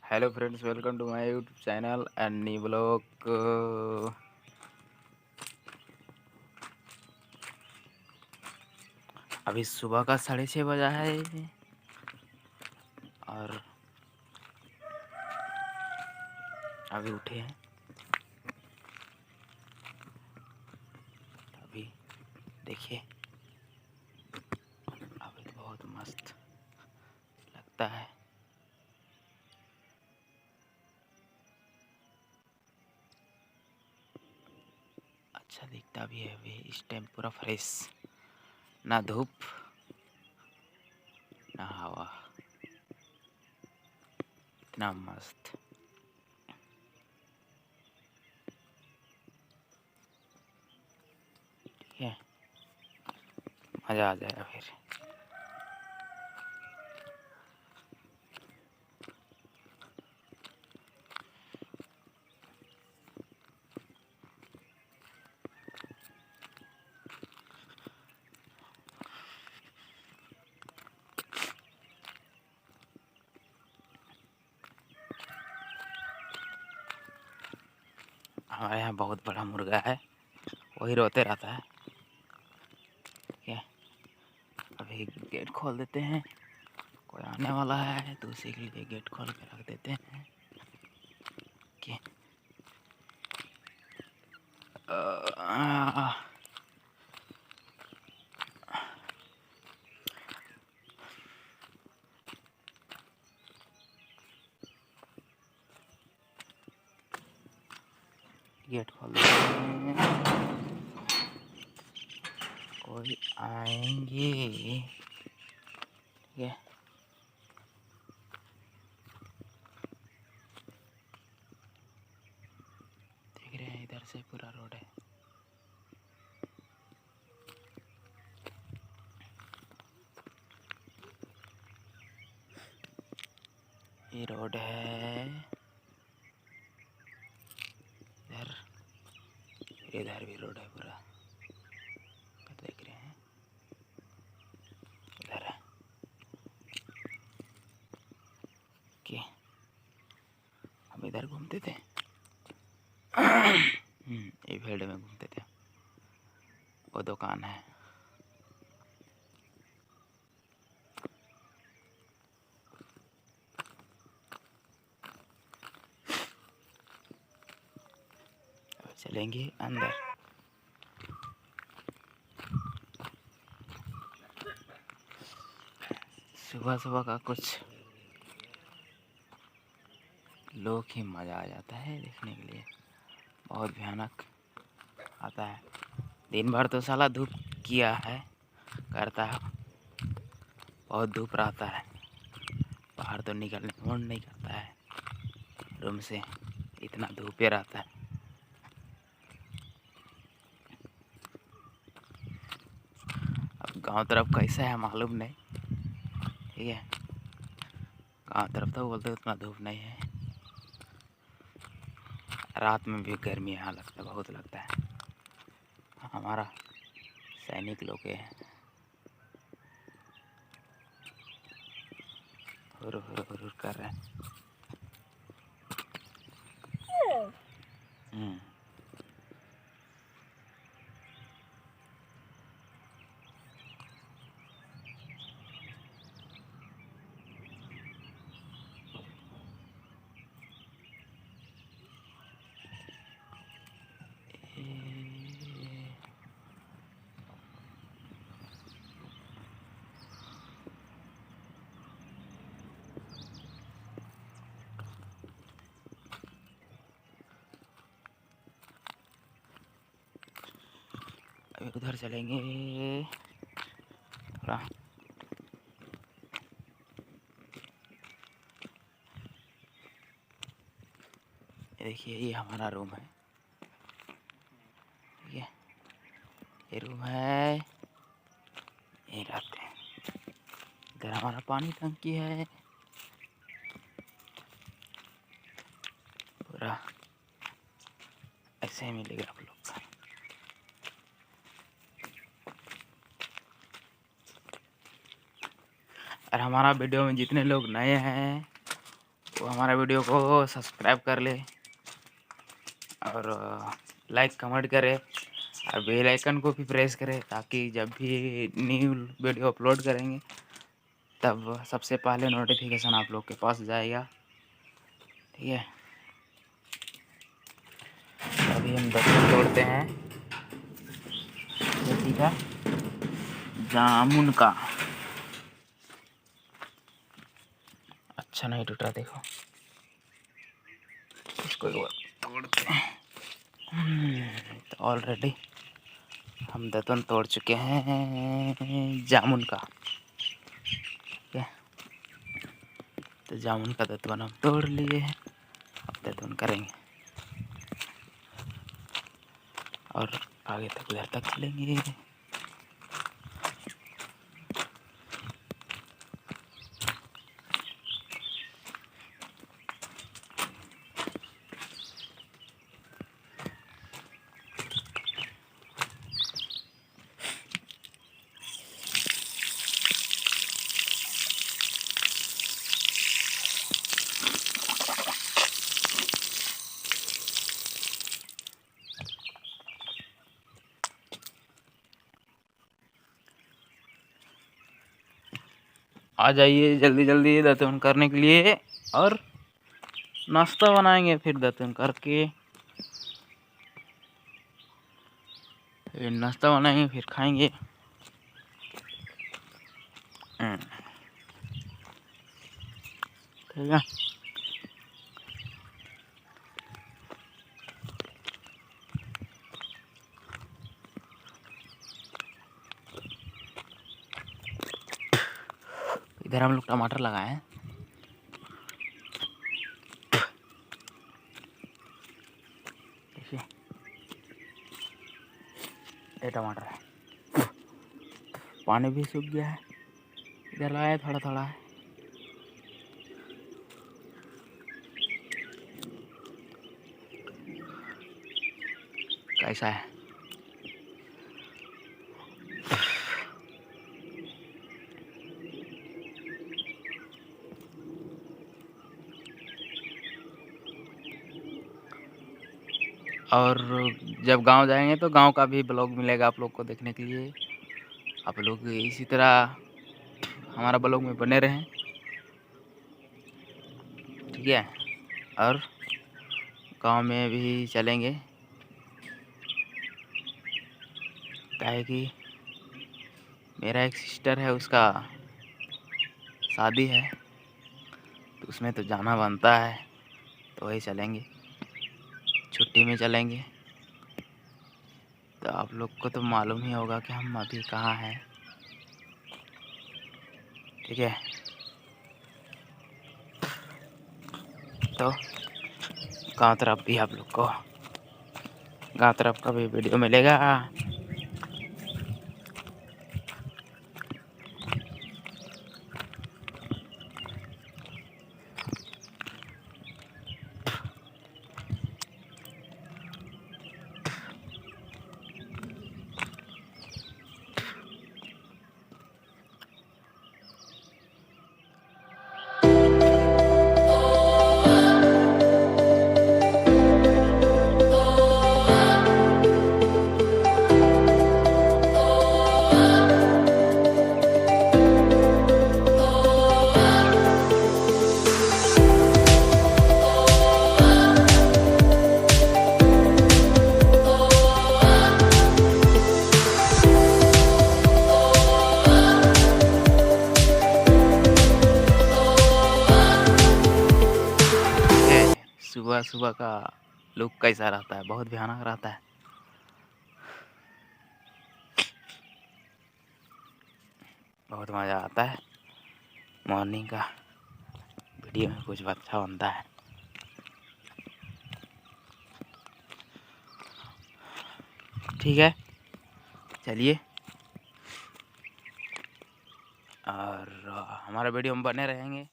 Hello friends, welcome to my YouTube channel and new blog. अभी सुबह का 6:30 बजा है और अभी उठे हैं। अभी देखिए, अभी तो बहुत मस्त लगता है। अच्छा दिखता भी है। अभी इस टाइम पूरा फ्रेश, ना धूप ना हवा, इतना मस्त। ठीक है, मज़ा आ जाएगा फिर। हमारे यहाँ बहुत बड़ा मुर्गा है, वही रोते रहता है। ठीक है, अभी गेट खोल देते हैं। कोई आने वाला है तो उसी के लिए गेट खोल के रख देते हैं कि गेट खोल देते हैं, कोई आएंगे। ठीक है, देख रहे हैं इधर से पूरा रोड है। ये रोड है, इधर इधर भी रोड है पूरा, देख रहे हैं इधर है कि हम इधर घूमते थे। ये फील्ड में घूमते थे, वो दुकान है। अब चलेंगे अंदर। सुबह सुबह का कुछ लोग ही मज़ा आ जाता है देखने के लिए, बहुत भयानक आता है। दिन भर तो साला धूप किया है, करता है, बहुत धूप रहता है, बाहर तो निकलने मन नहीं करता है रूम से, इतना धूप रहता है। अब गांव तरफ कैसा है मालूम नहीं। ठीक है, गांव तरफ तो बोलते उतना धूप नहीं है, रात में भी गर्मी यहाँ लगता है, बहुत लगता है। हमारा सैनिक लोग हैं, हुर हुर हुर हुर कर रहे हैं। अभी उधर चलेंगे थोड़ा। देखिए, ये हमारा रूम है। ठीक है, ये रूम है, यहीं रहते हैं। इधर हमारा पानी टंकी है, पूरा ऐसे ही मिलेगा आप लोग का। और हमारा वीडियो में जितने लोग नए हैं तो हमारा वीडियो को सब्सक्राइब कर ले और लाइक कमेंट करे और बेल आइकन को भी प्रेस करें, ताकि जब भी न्यू वीडियो अपलोड करेंगे तब सबसे पहले नोटिफिकेशन आप लोग के पास जाएगा। ठीक है, अभी हम दत्तन तोड़ते हैं। ठीक है, जामुन का अच्छा नहीं टूट रहा, देखो इसको एक बार तोड़ते हैं। तो ऑलरेडी हम दतवन तोड़ चुके हैं जामुन का। ठीक है, तो जामुन का दतवन हम तोड़ लिए हैं, अब दतवन करेंगे और आगे तक उधर तक चलेंगे। आ जाइए जल्दी जल्दी दातुन करने के लिए, और नाश्ता बनाएंगे, फिर दातुन करके फिर नाश्ता बनाएंगे, फिर खाएंगे। ठीक है, इधर हम लोग टमाटर लगाए हैं। देखिए ये टमाटर है, पानी भी सूख गया है, इधर लगाया थोड़ा थोड़ा है। कैसा है? और जब गांव जाएंगे तो गांव का भी ब्लॉग मिलेगा आप लोग को देखने के लिए। आप लोग इसी तरह हमारा ब्लॉग में बने रहें। ठीक है, और गांव में भी चलेंगे, क्या है कि मेरा एक सिस्टर है, उसका शादी है, तो उसमें तो जाना बनता है, तो वही चलेंगे, छुट्टी में चलेंगे। तो आप लोग को तो मालूम ही होगा कि हम अभी कहाँ हैं। ठीक है, तो गांव तरफ भी आप लोग को गांव तरफ का भी वीडियो मिलेगा। सुबह सुबह का लुक कैसा रहता है? बहुत भयानक रहता है। बहुत मज़ा आता है मॉर्निंग का वीडियो में, कुछ अच्छा बनता है। ठीक है, चलिए, और हमारा वीडियो में बने रहेंगे।